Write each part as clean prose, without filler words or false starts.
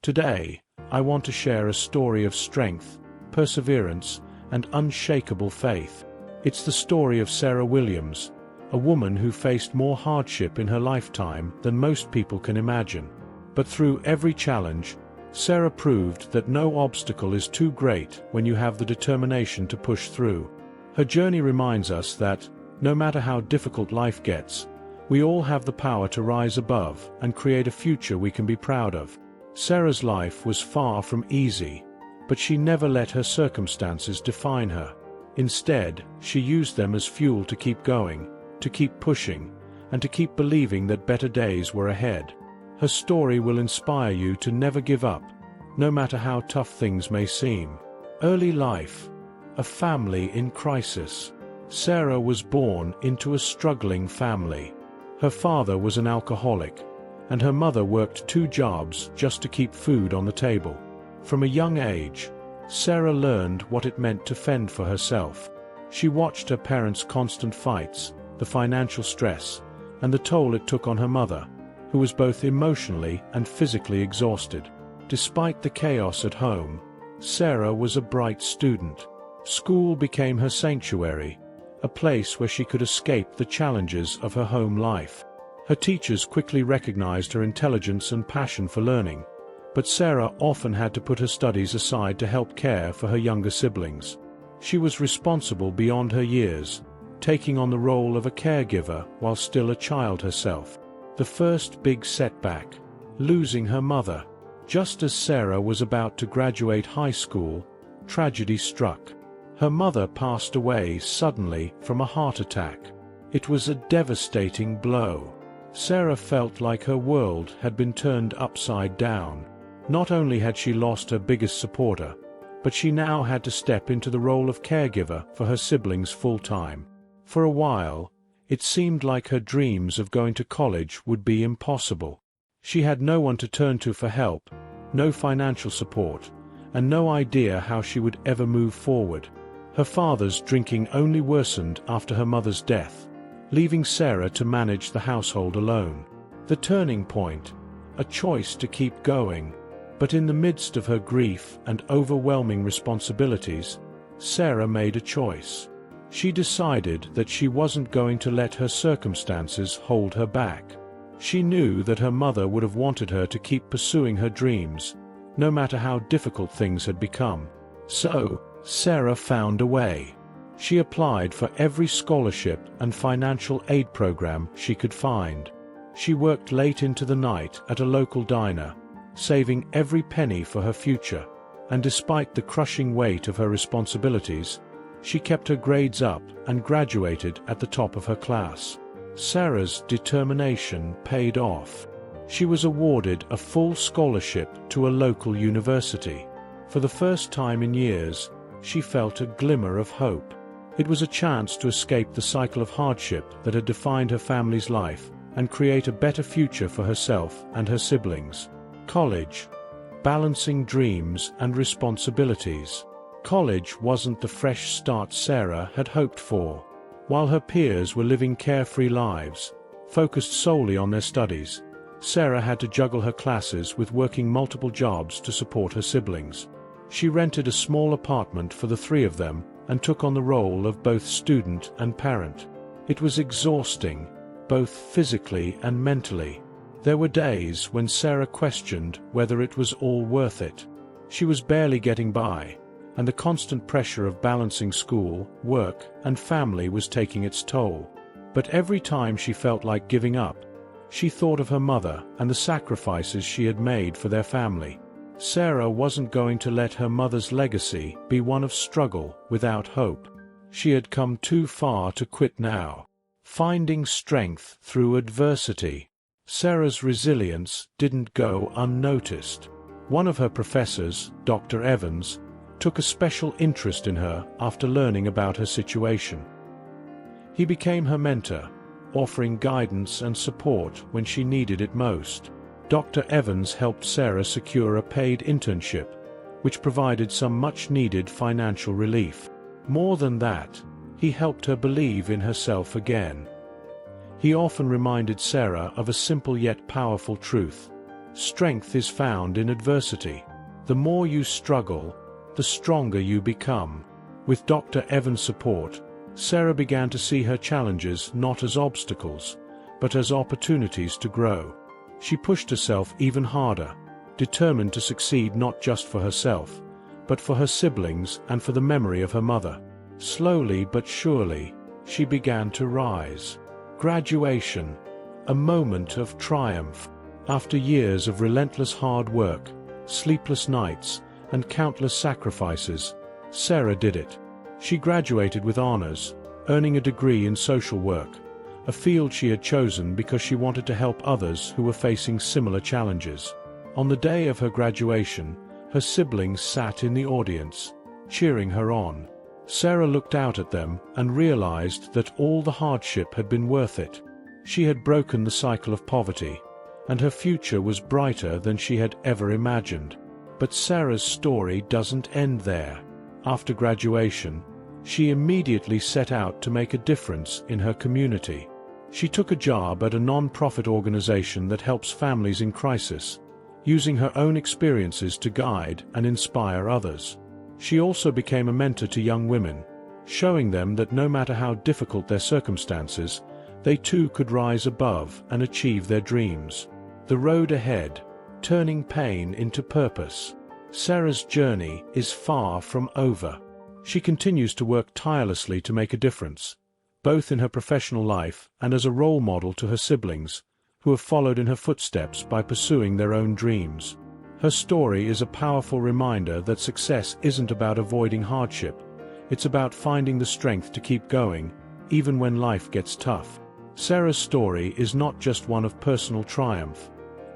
Today, I want to share a story of strength, perseverance, and unshakable faith. It's the story of Sarah Williams, a woman who faced more hardship in her lifetime than most people can imagine. But through every challenge, Sarah proved that no obstacle is too great when you have the determination to push through. Her journey reminds us that, no matter how difficult life gets, we all have the power to rise above and create a future we can be proud of. Sarah's life was far from easy, but she never let her circumstances define her. Instead, she used them as fuel to keep going, to keep pushing, and to keep believing that better days were ahead. Her story will inspire you to never give up, no matter how tough things may seem. Early life. A family in crisis. Sarah was born into a struggling family. Her father was an alcoholic, and her mother worked 2 jobs just to keep food on the table. From a young age, Sarah learned what it meant to fend for herself. She watched her parents' constant fights, the financial stress, and the toll it took on her mother, who was both emotionally and physically exhausted. Despite the chaos at home, Sarah was a bright student. School became her sanctuary, a place where she could escape the challenges of her home life. Her teachers quickly recognized her intelligence and passion for learning, but Sarah often had to put her studies aside to help care for her younger siblings. She was responsible beyond her years, taking on the role of a caregiver while still a child herself. The first big setback, losing her mother. Just as Sarah was about to graduate high school, tragedy struck. Her mother passed away suddenly from a heart attack. It was a devastating blow. Sarah felt like her world had been turned upside down. Not only had she lost her biggest supporter, but she now had to step into the role of caregiver for her siblings full-time. For a while, it seemed like her dreams of going to college would be impossible. She had no one to turn to for help, no financial support, and no idea how she would ever move forward. Her father's drinking only worsened after her mother's death, leaving Sarah to manage the household alone. The turning point, a choice to keep going. But in the midst of her grief and overwhelming responsibilities, Sarah made a choice. She decided that she wasn't going to let her circumstances hold her back. She knew that her mother would have wanted her to keep pursuing her dreams, no matter how difficult things had become. So, Sarah found a way. She applied for every scholarship and financial aid program she could find. She worked late into the night at a local diner, saving every penny for her future, and despite the crushing weight of her responsibilities, she kept her grades up and graduated at the top of her class. Sarah's determination paid off. She was awarded a full scholarship to a local university. For the first time in years, she felt a glimmer of hope. It was a chance to escape the cycle of hardship that had defined her family's life and create a better future for herself and her siblings. College. Balancing dreams and responsibilities. College wasn't the fresh start Sarah had hoped for. While her peers were living carefree lives, focused solely on their studies, Sarah had to juggle her classes with working multiple jobs to support her siblings. She rented a small apartment for the 3 of them and took on the role of both student and parent. It was exhausting, both physically and mentally. There were days when Sarah questioned whether it was all worth it. She was barely getting by, and the constant pressure of balancing school, work, and family was taking its toll. But every time she felt like giving up, she thought of her mother and the sacrifices she had made for their family. Sarah wasn't going to let her mother's legacy be one of struggle without hope. She had come too far to quit now. Finding strength through adversity. Sarah's resilience didn't go unnoticed. One of her professors, Dr. Evans, took a special interest in her after learning about her situation. He became her mentor, offering guidance and support when she needed it most. Dr. Evans helped Sarah secure a paid internship, which provided some much-needed financial relief. More than that, he helped her believe in herself again. He often reminded Sarah of a simple yet powerful truth: Strength is found in adversity. The more you struggle, the stronger you become. With Dr. Evans' support, Sarah began to see her challenges not as obstacles, but as opportunities to grow. She pushed herself even harder, determined to succeed not just for herself, but for her siblings and for the memory of her mother. Slowly but surely, she began to rise. Graduation, a moment of triumph. After years of relentless hard work, sleepless nights, and countless sacrifices, Sarah did it. She graduated with honors, earning a degree in social work, a field she had chosen because she wanted to help others who were facing similar challenges. On the day of her graduation, her siblings sat in the audience, cheering her on. Sarah looked out at them and realized that all the hardship had been worth it. She had broken the cycle of poverty, and her future was brighter than she had ever imagined. But Sarah's story doesn't end there. After graduation, she immediately set out to make a difference in her community. She took a job at a non-profit organization that helps families in crisis, using her own experiences to guide and inspire others. She also became a mentor to young women, showing them that no matter how difficult their circumstances, they too could rise above and achieve their dreams. The road ahead, turning pain into purpose. Sarah's journey is far from over. She continues to work tirelessly to make a difference, both in her professional life and as a role model to her siblings, who have followed in her footsteps by pursuing their own dreams. Her story is a powerful reminder that success isn't about avoiding hardship. It's about finding the strength to keep going, even when life gets tough. Sarah's story is not just one of personal triumph.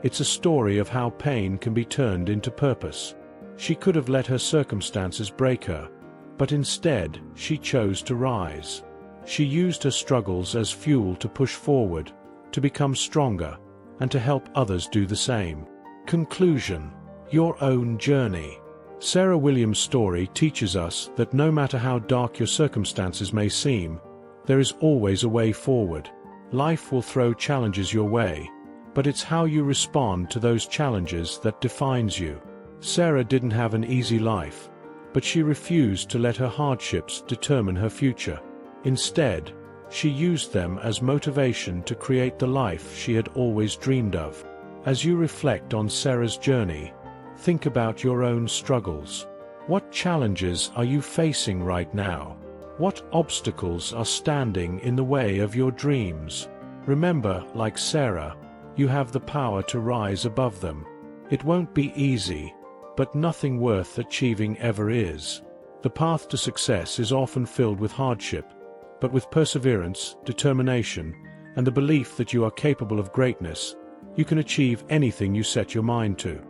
It's a story of how pain can be turned into purpose. She could have let her circumstances break her, but instead, she chose to rise. She used her struggles as fuel to push forward, to become stronger, and to help others do the same. Conclusion: your own journey. Sarah Williams' story teaches us that no matter how dark your circumstances may seem, there is always a way forward. Life will throw challenges your way, but it's how you respond to those challenges that defines you. Sarah didn't have an easy life, but she refused to let her hardships determine her future. Instead, she used them as motivation to create the life she had always dreamed of. As you reflect on Sarah's journey, think about your own struggles. What challenges are you facing right now? What obstacles are standing in the way of your dreams? Remember, like Sarah, you have the power to rise above them. It won't be easy, but nothing worth achieving ever is. The path to success is often filled with hardship, but with perseverance, determination, and the belief that you are capable of greatness, you can achieve anything you set your mind to.